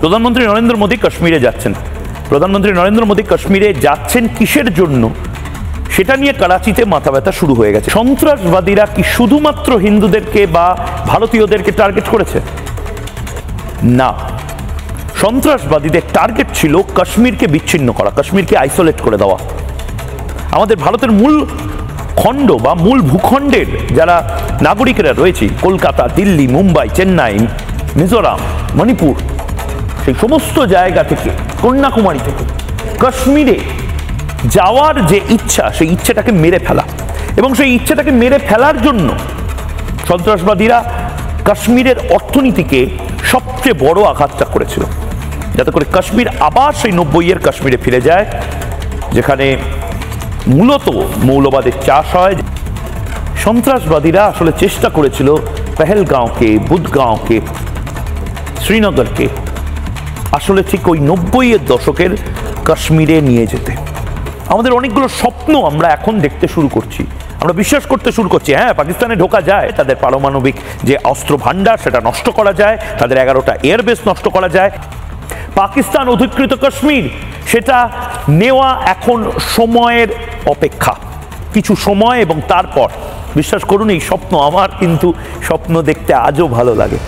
প্রধানমন্ত্রী নরেন্দ্র মোদী কাশ্মীরে যাচ্ছেন। প্রধানমন্ত্রী নরেন্দ্র মোদী কাশ্মীরে যাচ্ছেন কিসের জন্য, সেটা নিয়ে করাচিতে মাথা ব্যথা শুরু হয়ে গেছে। সন্ত্রাসবাদীরা কি শুধুমাত্র হিন্দুদেরকে বা ভারতীয়দেরকে টার্গেট করেছে? না, সন্ত্রাসবাদীদের টার্গেট ছিল কাশ্মীরকে বিচ্ছিন্ন করা, কাশ্মীরকে আইসোলেট করে দেওয়া। আমাদের ভারতের মূল খণ্ড বা মূল ভূখণ্ডের যারা নাগরিকেরা রয়েছে, কলকাতা, দিল্লি, মুম্বাই, চেন্নাই, মিজোরাম, মণিপুর, সেই সমস্ত জায়গা থেকে, কন্যাকুমারী থেকে কাশ্মীরে যাওয়ার যে ইচ্ছা, সেই ইচ্ছাটাকে মেরে ফেলা, এবং সেই ইচ্ছাটাকে মেরে ফেলার জন্য সন্ত্রাসবাদীরা কাশ্মীরের অর্থনীতিকে সবচেয়ে বড় আঘাতটা করেছিল, যাতে করে কাশ্মীর আবার সেই 90-এর কাশ্মীরে ফিরে যায়, যেখানে মূলত মৌলবাদের চাষ হয়। সন্ত্রাসবাদীরা আসলে চেষ্টা করেছিল পেহেলগাঁওকে, বুদগাঁওকে, শ্রীনগরকে আসলে ঠিক ওই 90-এর দশকের কাশ্মীরে নিয়ে যেতে। আমাদের অনেকগুলো স্বপ্ন আমরা এখন দেখতে শুরু করছি, আমরা বিশ্বাস করতে শুরু করছি, হ্যাঁ পাকিস্তানে ঢোকা যায়, তাদের পারমাণবিক যে অস্ত্র ভাণ্ডার সেটা নষ্ট করা যায়, তাদের 11টা এয়ারবেস নষ্ট করা যায়। পাকিস্তান অধিকৃত কাশ্মীর সেটা নেওয়া এখন সময়ের অপেক্ষা, কিছু সময়, এবং তারপর বিশ্বাস করুন এই স্বপ্ন আমার কিন্তু স্বপ্ন দেখতে আজও ভালো লাগে।